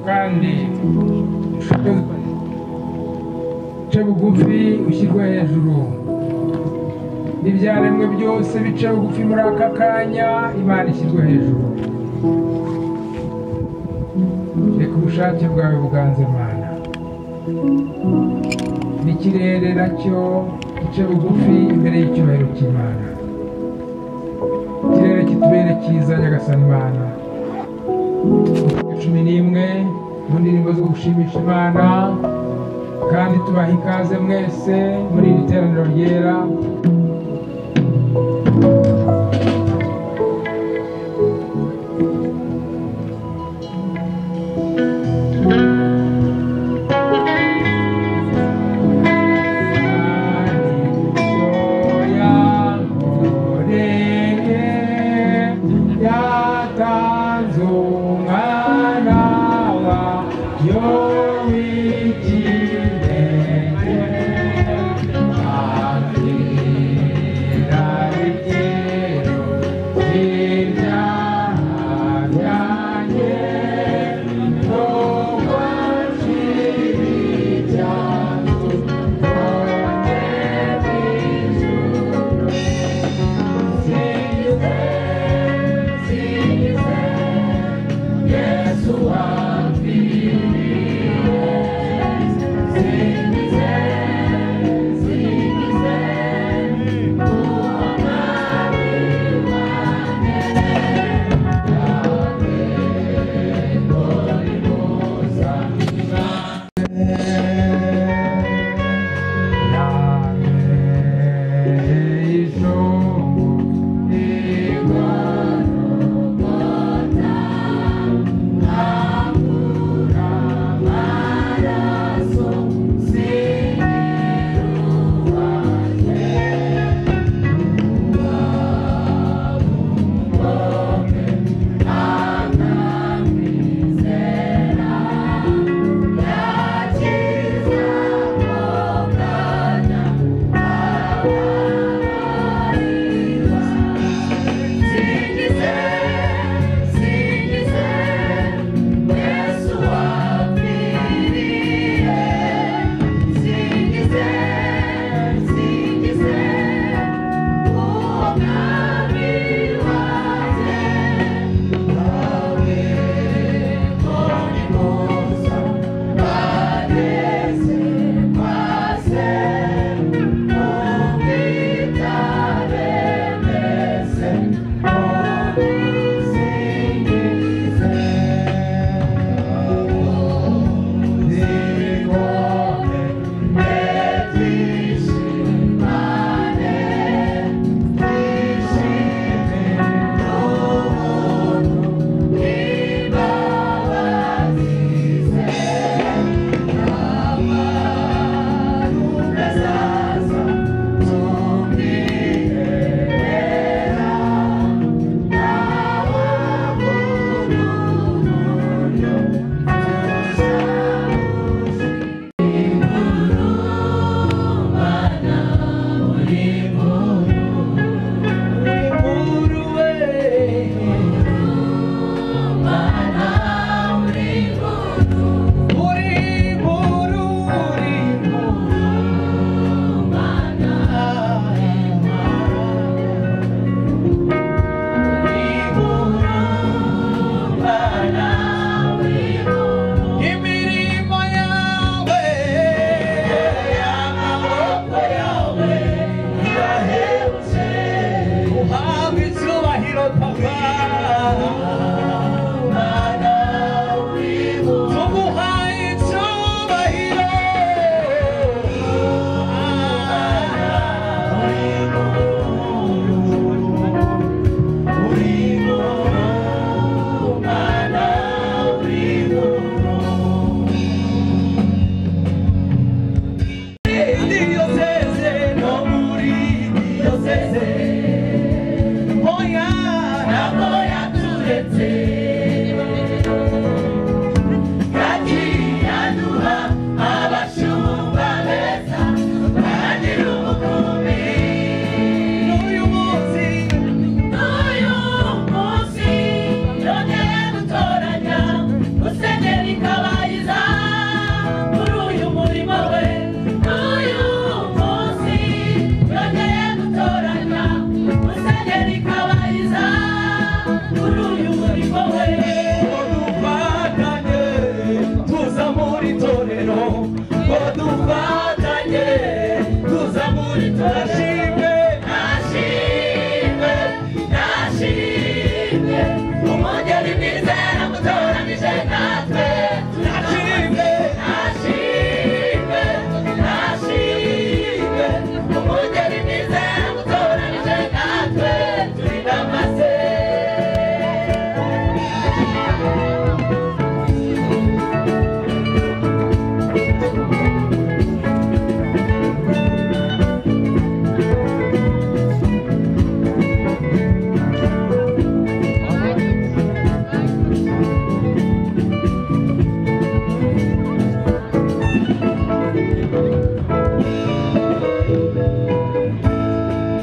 kandi bice bugufi ushyirwa hejuru n'ibyaremwe byose bice bugufi muri aka kanya Imana ishyirwa hejuru reka ubushake bwawe buganze Mana n'ikirere nacyo gice bugufi imbere y'icyubahiro cy'Imana ikirere kitubere cyiza Nyagasani Imana 11 mu ndirimbo zo gushimisha Imana kandi tubaha ikaze mwese muri iri teraniro ryera Yo,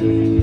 Never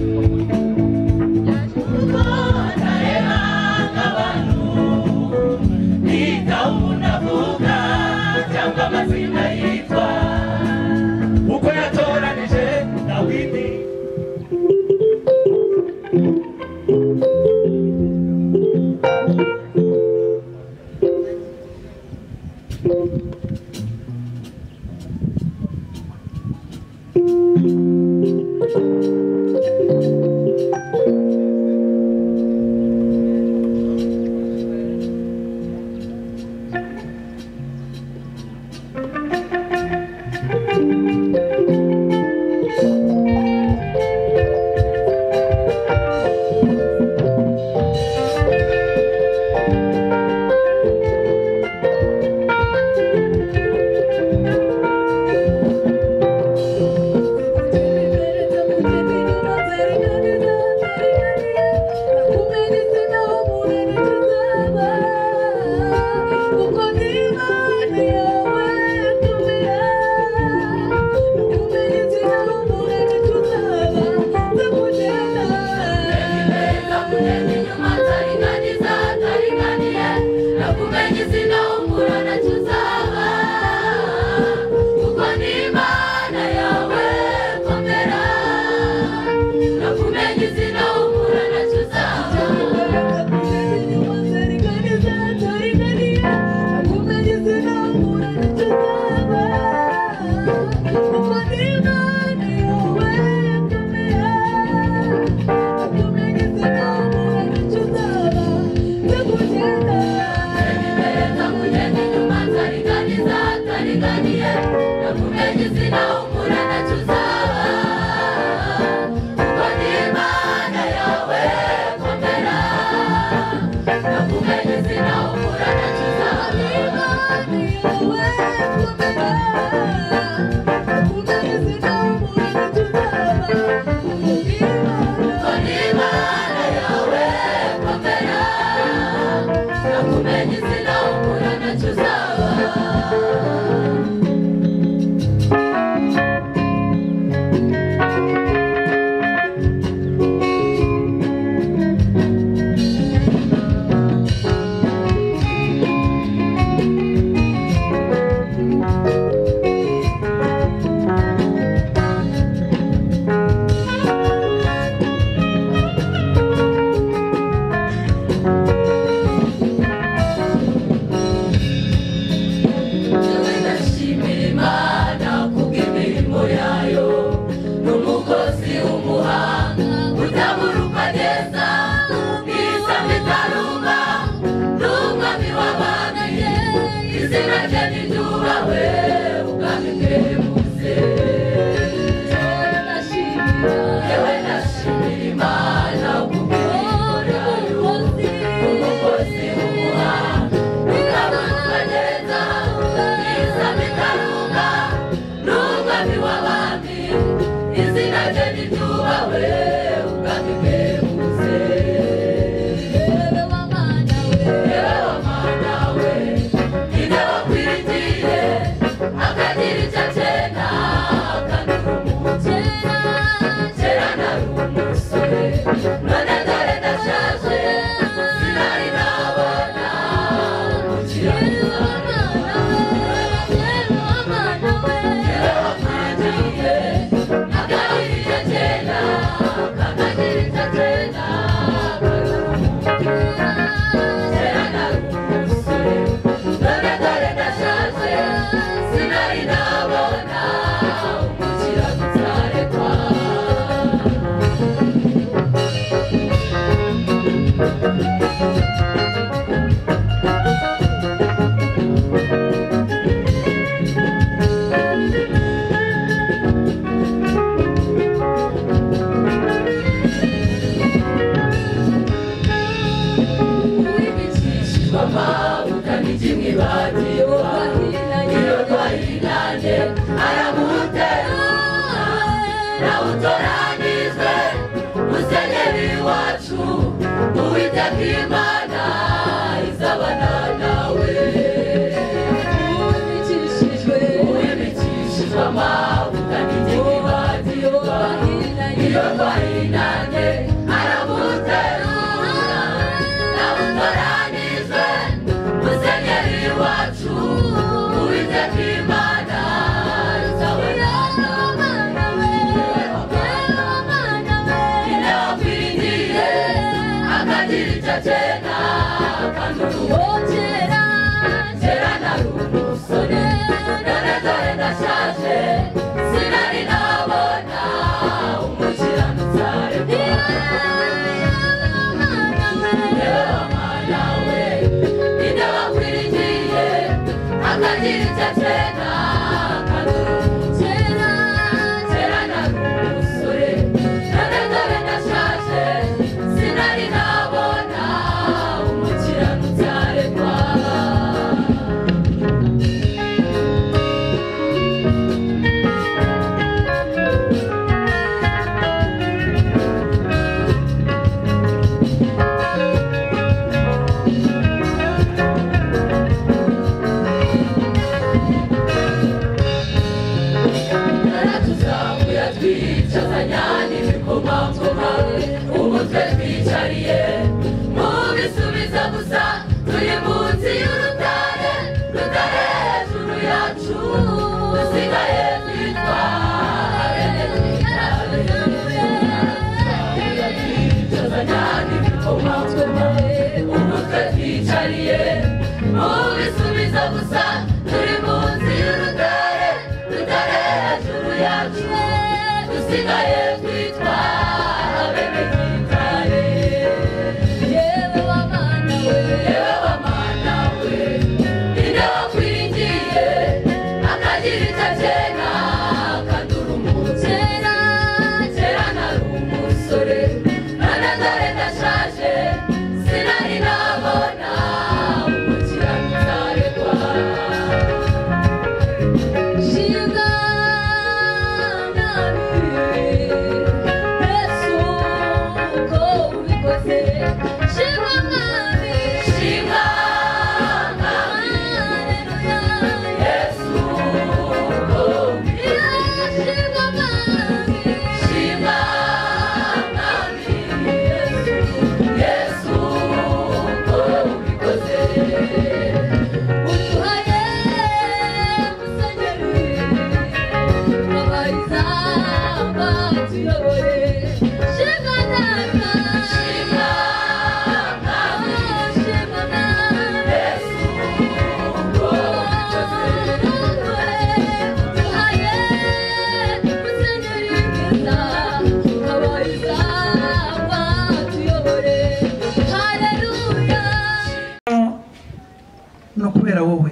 kubera wowe.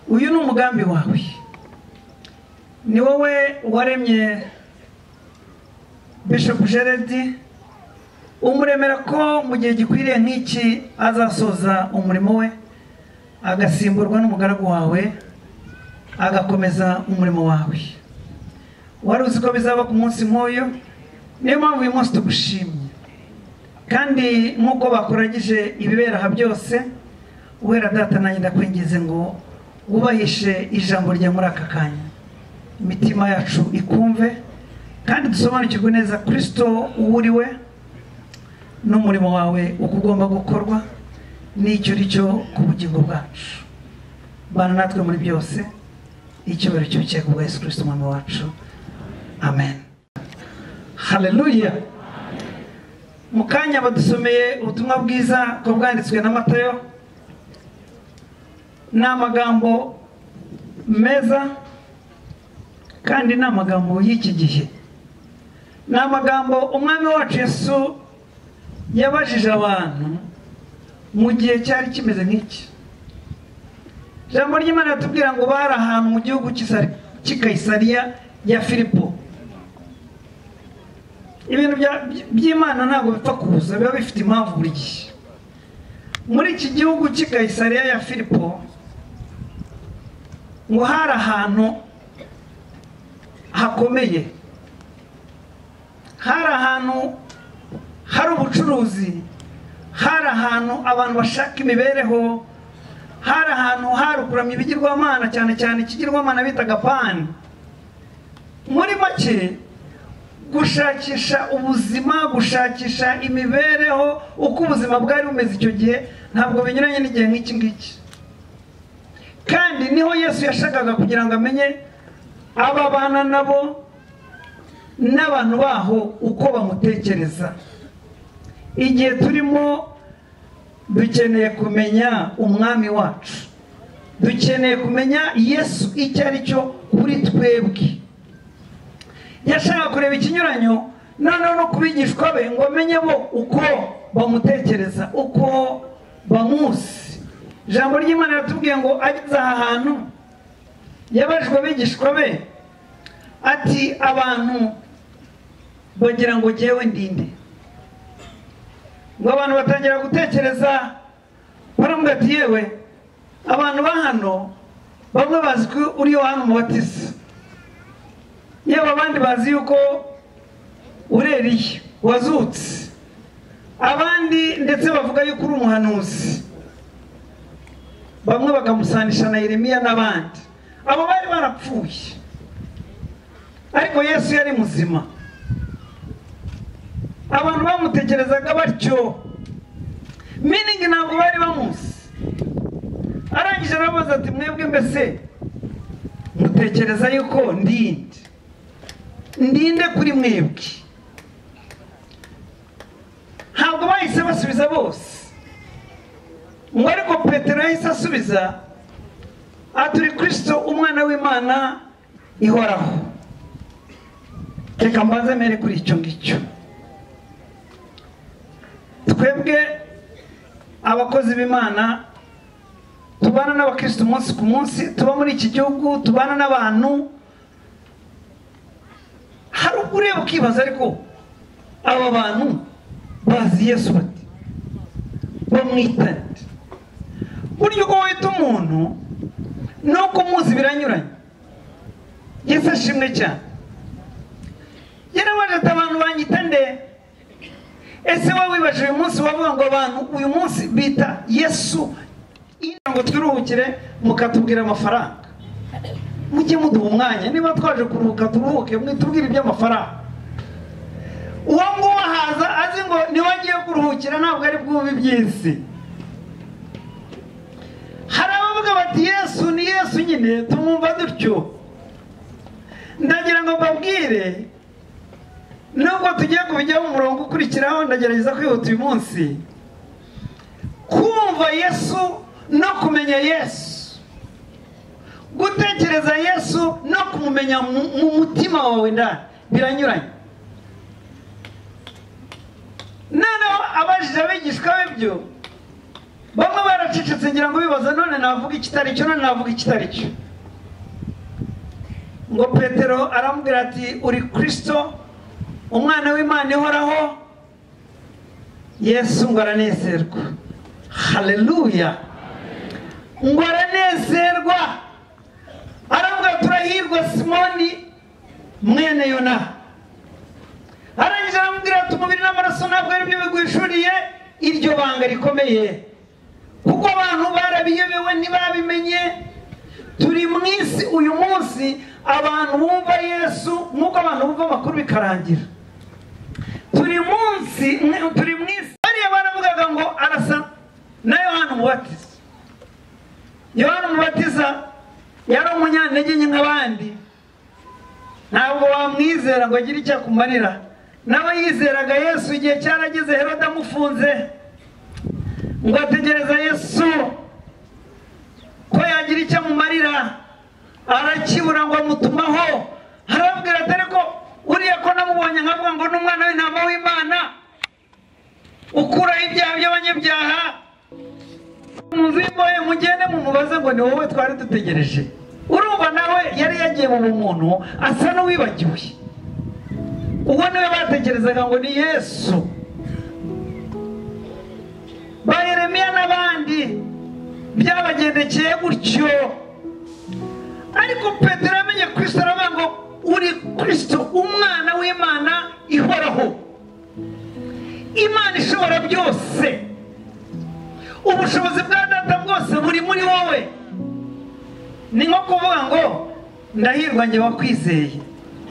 Uyu ni umugambi wawe, ni wowe waremye Bishop Gerard, umuremera ko mu gihe gikwiriye nk'iki azasoza umurimo we agasimburwa n'umugaragu wawe agakomeza umurimo wawe. Wari uzi ko bizaba ku munsi nk'uyu, niyo mpamvu uyu munsi tugushimye, kandi nk'uko bakuragije ibibera aha byose, uhera data nanjye ndakwingize ngo wubahishe ijambo rya muri aka kanya, imitima yacu ikumve kandi dusobanukirwe neza Kristo uwuriwe n'umurimo wawe uko ugomba gukorwa n'icyo ricyo ku bugingo bwacu. Bana natwe muri byose, icyubahiro cy'ubukeye bwa Yesu Kristo umwami wacu, amen. Haleluya. Mu kanya badusomeye ubutumwa bwiza ko bwanditswe na Matayo, ni amagambo meza kandi ni amagambo y'iki gihe, ni amagambo umwami wacu Yesu yabajije abantu mu gihe cyari kimeze nk'iki. Ijambo ry'Imana ritubwira ngo bari ahantu mu gihugu cy'i Kayisariya ya Filipo. Ibintu by'Imana ntabwo bipfa kuza, biba bifite impamvu buri gihe. Muri iki gihugu cy'i Kayisariya ya Filipo ngo hari ahantu hakomeye, hari ahantu hari ubucuruzi, hari ahantu abantu bashaka imibereho, hari ahantu hari ukuramya ibigirwamana, cyane cyane ikigirwamana bitaga Pani. Muri make gushakisha ubuzima, gushakisha imibereho, uko ubuzima bwari bumeze icyo gihe ntabwo binyuranye n'igihe nk'iki ngiki. Kandi niho Yesu yashakaga kugira ngo amenye aba bana nabo n'abantu baho uko bamutekereza. Igihe turimo dukeneye kumenya umwami wacu, dukeneye kumenya Yesu icyo ari cyo kuri twebwe. Yashaka kureba ikinyuranyo noneho no kubigishwa be ngo amenye bo uko bamutekereza, uko bamuzi. Ijambo ry'Imana riratubwiye ngo ageze aha hantu yabajwe abigishwa be ati abantu bagira ngo jyewe ndinde. Ngo abantu batangira gutekereza, baramubwira ati yewe abantu ba hano bamwe bazi ko uri Yohana Umubatiza, yewe abandi bazi yuko uri Eliya wazutse, abandi ndetse bavuga yuko uri umuhanuzi, bamwe bakamusanisha na Yeremiya n'abandi. Abo bari barapfuye, ariko Yesu yari muzima. Abantu bamutekerezaga batyo, meaning ntabwo bari bamuzi. Arangije arabaza ati mwebwe mbese mutekereza yuko ndinde kuri mwebwe? Ntabwo bahise basubiza bose, ngo ariko Petero yahise asubiza ati uri Kristo umwana w'Imana ihoraho. Reka mbanze mere kuri icyo ngicyo. Twebwe abakozi b'Imana tubana n'abakristo umunsi ku munsi, tuba muri iki gihugu, tubana n'abantu, hari ureba ukibaza ariko aba bantu bazi Yesu bati, bamwita nde? Buryo uko wita umuntu nuko muzi biranyuranye. Yesu ashimwe cyane. Yarabaje ati abantu banyita nde? Ese wowe wibaje uyu munsi wavuga ngo abantu uyu munsi bita Yesu ngo twiruhukire mukatubwira amafaranga? Mujye muduha umwanya, niba twaje kuruhuka turuhuke, mwitubwire iby'amafaranga. Uwo nguwo haza azi ngo niwe agiye kuruhukira, ntabwo ari bwube iby'isi. Hari abavuga bati Yesu ni Yesu nyine tumwumva dutyo. Ndagira ngo mbabwire, nubwo tugiye kubijyaho umurongo ukurikiraho, ndagerageza kwihuta uyu munsi, kumva Yesu no kumenya Yesu, gutekereza Yesu no kumumenya mu mutima wawe ndani biranyuranye. Noneho abajije abigishwa be byo, bamwe baracecetse ngira ngo bibaza none navuga ikitari cyo, none navuga ikitari cyo. Ngo Petero aramubwira ati uri Kristo umwana w'Imana ihoraho. Yesu ngo aranezerwa. Haleluya. Ngo aranezerwa, aramubwira turahirwa Simoni mwene Yona. Arangije aramubwira ati umubiri n'amaraso ntabwo ari byo biguhishuriye iryo banga rikomeye, kuko abantu barabiyobewe ntibabimenye. Turi mu isi uyu munsi abantu bumva Yesu nk'uko abantu bumva amakuru bikarangira. Turi mu isi bariya baravugaga ngo arasa na Yohana Umubatiza. Yohana Umubatiza yari umunyantege nke nk'abandi, ntabwo wamwizera ngo agire icyo akumarira. Nawe yizeraga Yesu igihe cyarageze Herode amufunze, ngo ategereza Yesu ko yagira icyo amumarira, arakibura ngo amutumaho. Arababwira ati ariko uriya ko namubonye nkavuga ngo ni umwana w'intama w'Imana ukuraho ibyaha by'abanyabyaha, muzi mboye mugende mumubaze ngo ni wowe twari dutegereje. Urumva nawe yari yagiye mu bumuntu asa n'uwibagiwe. Uwo niwe batekerezaga ngo ni Yesu. Ba Yeremiya n'abandi byabagendekeye gutyo, ariko Petero amenye Kristo aravuga ngo uri Kristo umwana w'Imana ihoraho, Imana ishobora byose, ubushobozi bwa data bwose buri muri wowe. Ni nko kuvuga ngo ndahirwa njye wakwizeye.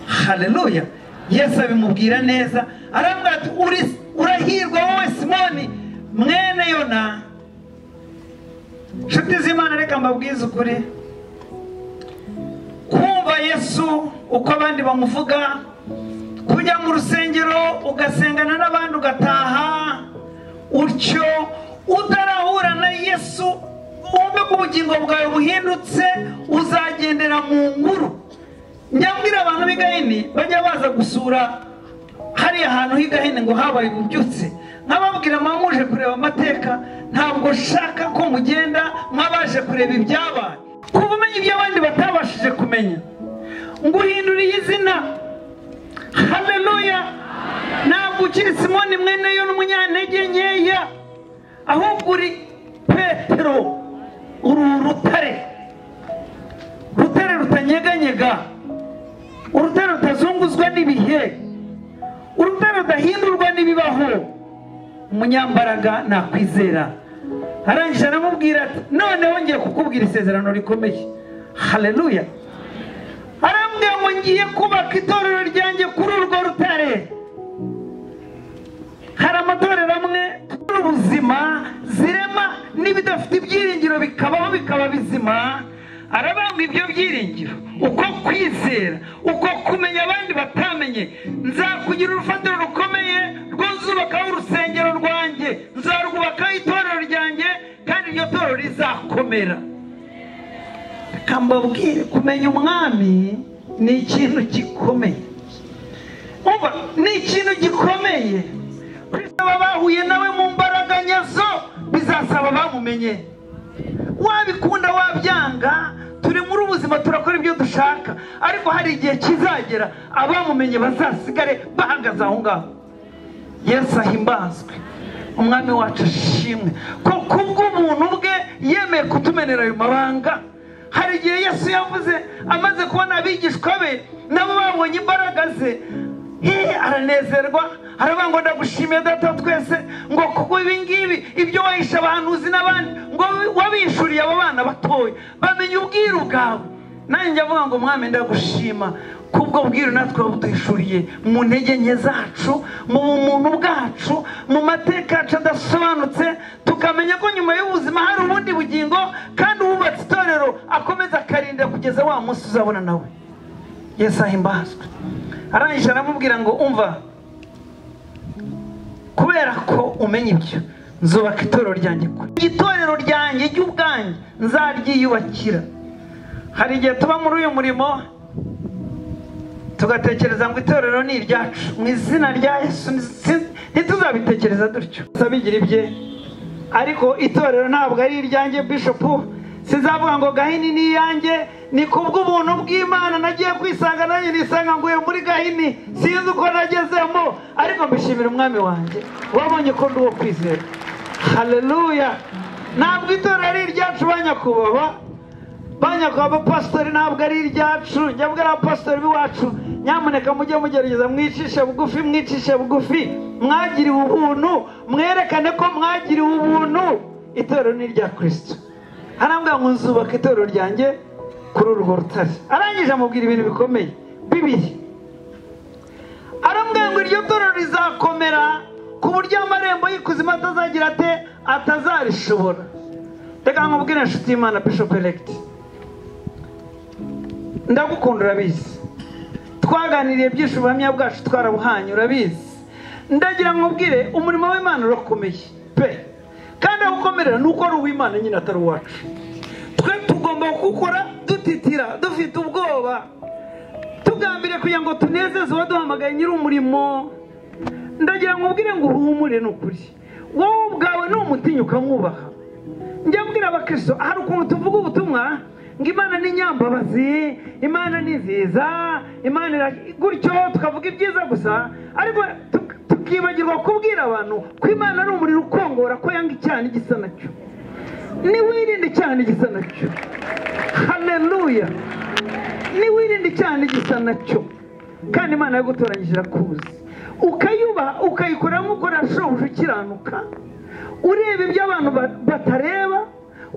Haleluya. Yesu abimubwira neza, arambwira ati urahirwa wowe Simoni mwene Yona. Nshuti z'Imana, reka mbabwize ukuri, kumva Yesu uko abandi bamuvuga, kujya mu rusengero ugasengana n'abandi ugataha utyo utarahura na Yesu, umve ko ubugingo bwawe buhindutse, uzagendera mu nkuru. Njyambwira abantu b'i Gahini bajya baza gusura hariya ahantu h'i Gahini ngo habaye ububyutse, nkababwira mwamuje kureba amateka, ntabwo shaka ko mugenda mwabaje kureba ibyabaye, kuba umenya ibyo abandi batabashije kumenya. Nguhinduriye izina, haleluya. Ntabwo ukiri Simoni mwene Yona umunyantege nkeya, ahubwo uri Petero, uri urutare, rutare rutanyeganyega, urutare rutazunguzwa n'ibihe, urutare rudahindurwa n'ibibaho, umunyambaraga nakwizera. Arangije aramubwira ati noneho ngiye kukubwira isezerano rikomeye. Haleluya. Arambwira ngo ngiye kubaka itorero ryanjye kuri urwo rutare. Hari amatorero amwe ubuzima zirema n'ibidafite ibyiringiro bikabaho bikaba bizima. Arabanga ibyo byiringiro, uko kwizera, uko kumenya abandi batamenye. Nzakugira urufatiro rukomeye rw'uzubakaho urusengero rwanjye, nzarwubakaho itorero ryanjye, kandi iryo torero rizakomera. Reka mbabwire, kumenya umwami ni ikintu gikomeye. Umva, ni ikintu gikomeye. Kwisaba bahuye nawe mu mbaraga nyazo bizasaba bamumenye. Wabikunda wabyanga, turi muri ubuzima turakora ibyo dushaka, ariko hari igihe kizagera abamumenye bazasigare bahagaze aho ngaho. Yesu ahimbazwe, umwami wacu ashimwe ko kubw'ubuntu bwe yemeye kutumenera ayo mabanga. Hari igihe Yesu yavuze amaze kubona abigishwa be nabo babonye imbaraga ze, aranezerwa, aravuga ngo ndagushimiye data twese ngo kuko ibi ngibi ibyo wahisha abahanuzi n'abandi ngo wabishuriye abo bana batoya bamenye ubwiru bwawe. Nanjye avuga ngo mwami ndagushima kubwo bwiru natwe wabuduhishuriye mu ntege nke zacu, mu bumuntu bwacu, mu mateka yacu adasobanutse, tukamenya ko nyuma y'ubuzima hari ubundi bugingo, kandi uwubatse itorero akomeza akarinda kugeza wa munsi uzabona nawe. Yesu ahimbazwe. Arangije aramubwira ngo umva, kubera ko umenya ibyo, nzubaka itorero ryanjye, itorero ryanjye ry'ubwanjye nzaryiyubakira. Hari igihe tuba muri uyu murimo tugatekereza ngo itorero ni iryacu, mu izina rya Yesu ntituzabitekereza dutyo. Sabigira ibye, ariko itorero ntabwo ari iryanjye. Bishop sizavuga ngo Gahini ni iyanjye, ni kubw'ubuntu bw'Imana nagiye kwisanga, nanjye nisanga nguye muri Gahini, sinzi uko nagezemo, ariko mbishimira umwami wanjye wabonye ko ndi uwo kwizera. Haleluya. Ntabwo itorero ari iryacu banyakubahwa, pastori ntabwo ari iryacu. Njyabwira abapastori b'iwacu, nyamuneka mujye mugerageza mwicishe bugufi, mwagiriwe ubuntu, mwerekane ko mwagiriwe ubuntu. Itorero ni irya Kristo. Arambwira ngo nzubaka itorero ryanjye kuri urwo rutare. Arangije amubwira ibintu bikomeye bibiri. Arambwira ngo iryo torero rizakomera ku buryo amarembo y'ikuzimu atazagira ate, atazarishobora. Reka nkubwire inshuti y'Imana, Bishop Elect, ndagukunda urabizi, twaganiriye byinshi ubuhamya bwacu twarabuhanye urabizi. Ndagira nkubwire umurimo w'Imana urakomeye pe, kandi awukomerera nuko ari uw'Imana nyine atari uwacu. Twe tugomba gukora dutitira, dufite ubwoba, tugambire kugira ngo tunezeze uwaduhamagaye nyiri umurimo. Ndagira nkubwire ngo uhumure n'ukuri, wowe ubwawe n'umutinyuka mwubaha. Njya mbwira abakristo, hari ukuntu tuvuga ubutumwa ngo Imana ni nyambabazi, Imana ni nziza, Imana gutyo tukavuga ibyiza gusa, ariko tukibagirwa kubwira abantu ko Imana ari umuriro ukongora, ko yanga icyaha n'igisa nacyo. Niwirinde icyaha n'igisa nacyo. Haleluya. Niwirinde icyaha n'igisa nacyo, kandi Imana yagutoranyije irakuzi, ukayubaha ukayikora nk'uko rashoboje ukiranuka, ureba ibyo abantu batareba,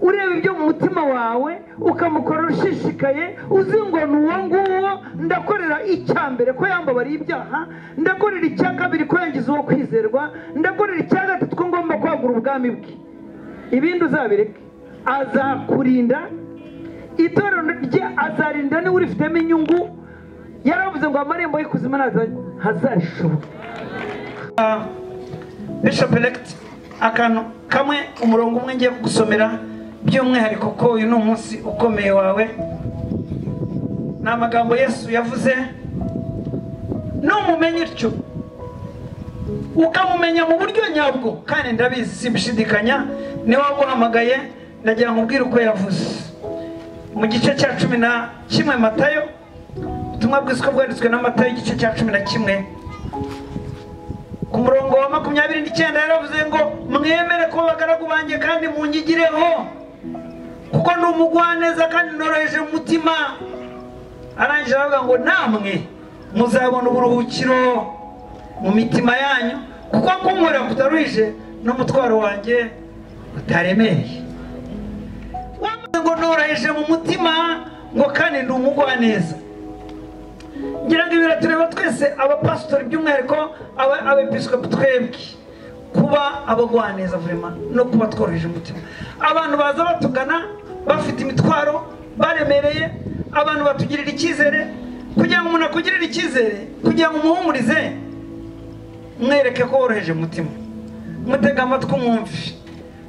ureba ibyo mu mutima wawe ukamukorera ushishikaye, uzi ngo ni uwo nguwo ndakorera icya mbere ko yambabariye ibyaha, ndakorera icya kabiri ko yangize uwo kwizerwa, ndakorera icya gatatu ko ngomba kwagura ubwami bwe, ibindi uzabireke. Azakurinda, itorero rye azarinda niwe urifitemo inyungu. Yaravuze ngo amarembo y'ikuzimu hazarishoboka. Bishop elect, akantu kamwe, umurongo umwe ngiye kugusomera by'umwihariko ko uyu ni umunsi ukomeye wawe. Ni amagambo Yesu yavuze, numumenye utyo ukamumenya mu buryo nyabwo, kandi ndabizi simbishidikanya niwe waguhamagaye, ndagira ngo ubwire uko yavuze mu gice cya 11 Matayo, ubutumwa bw'isuko bwanditswe na Matayo igice cya 11 ku murongo wa 29. Yaravuze ngo mwemere ko bagaragu banjye kandi munyigireho, kuko ndi umugwaneza kandi noroheje mu mutima. Arangije aravuga ngo namwe muzabona uburuhukiro mu mitima yanyu, kuko kunkorera kutaruhije n'umutwaro wanjye utaremereye. Ngo noroheje mu mutima, ngo kandi ndi umugwaneza. Ngira ngo biratureba twese abapastori by'umwihariko abepiskopi twebwe kuba abagwaneza vraiment no kuba tworoheje umutima. Abantu baza batugana bafite imitwaro baremereye, abantu batugirira icyizere, kugira ngo umuntu akugirire icyizere, kugira ngo umuhumurize, mwereke ko woroheje umutima, mutega amatwi umwumve,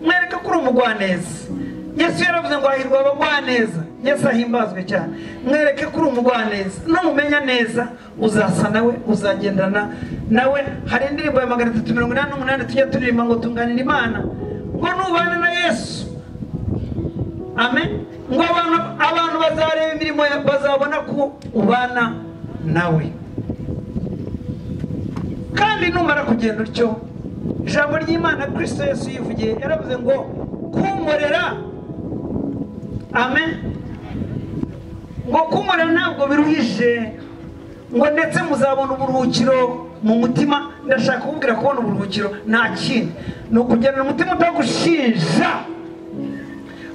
mwereke ko uri umugwaneza. Yesu yaravuze ngo hahirwa abagwaneza. Yesu ahimbazwe cyane. Mwereke ko uri umugwaneza, numumenya neza uzasa nawe, uzagendana nawe. Hari indirimbo ya 388 tujya turirimba ngo tunganira Imana, ngo nubana na Yesu, amen, ngo abantu bazareba imirimo bazabona ko ubana nawe. Kandi numara kugenda utyo, ijambo ry'Imana Kristo Yesu yivugiye, yaravuze ngo kumurera, amen, ngo kumurera ntabwo biruhije, ngo ndetse muzabona uburuhukiro mu mutima. Ndashaka kubwira kubona uburuhukiro nta kindi, ni ukugendana umutima utagushinja,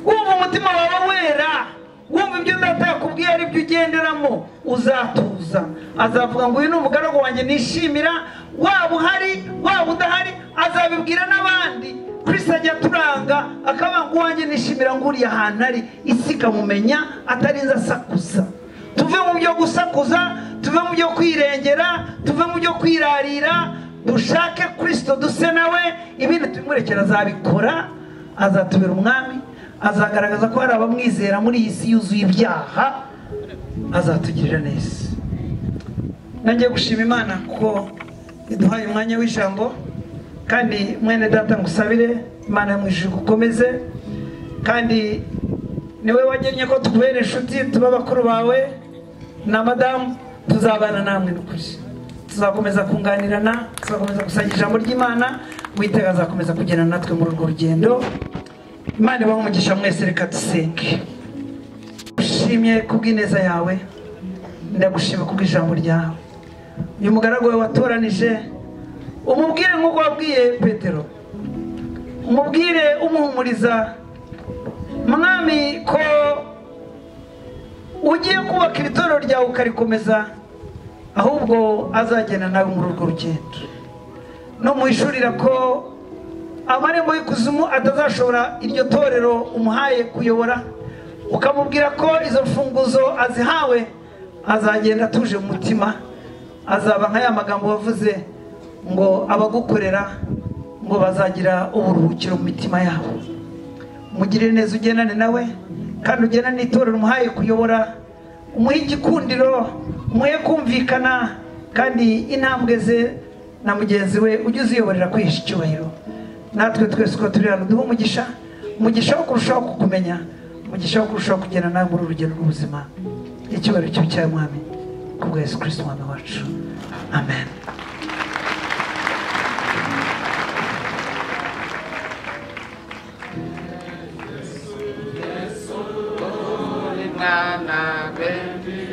wumva umutima wawe wera, wumva ibyo Data yakubwiye ari byo ugenderamo, uzatuza. Azavuga ngo uyu ni umugaragu wanjye nishimira, waba uhari waba udahari, azabibwira n'abandi. Kristo ajya turanga akavuga ngo uwanjye nishimira ngo uri ahantu ari, isi ikamumenya atarinze asakuza. Tuve mu byo gusakuza, tuve mu byo kwirengera, tuve mu byo kwirarira, dushake Kristo duse nawe, ibindi tumurekera azabikora. Azatubera umwami, azagaragaza ko hari abamwizera muri iyi si yuzuye ibyaha, azatugirira neza. Nangiye gushima Imana ko iduhaye umwanya w'ijambo, kandi mwene data ngusabire Imana yamwijije gukomeze, kandi niwe wagennye ko tukubera inshuti, tuba bakuru bawe na madamu, tuzabana namwe n'ukuri, tuzakomeza kunganirana, tuzakomeza gusangira ijambo ry'Imana. Uwiteka azakomeza kugenda natwe muri urwo rugendo. Imana ibahe umugisha mwese. Reka dusenge. Ushimye kubw'ineza yawe, ndagushima kubw'ijambo ryawe. Uyu mugaragu wawe watoranije, umubwire nk'uko wabwiye Petero, umubwire umuhumuriza, mwami, ko ugiye kubaka itorero ryawe ukarikomeza, ahubwo azagenda nawe muri urwo rugendo. No muhishurira ko amarembo y'ikuzimu atazashobora iryo torero umuhaye kuyobora, ukamubwira ko izo mfunguzo azihawe, azagenda atuje mu mutima, azaba nka ya magambo wavuze ngo abagukorera ngo bazagira uburuhukiro mu mitima yabo. Mugirire neza, ugendane nawe, kandi ugendane n'itorero umuhaye kuyobora, umuhe igikundiro, umuhe kumvikana, kandi intambwe ze na mugenzi we ujye uziyoborera kwihisha icyubahiro. Natwe twese uko turi hano duhe umugisha, umugisha wo kurushaho kukumenya, umugisha wo kurushaho kugenda nawe muri urugendo rw'ubuzima. Icyubahiro cyo cyawe mwami, kubwa Yesu Kristo umwami wacu, amen. Nana, baby.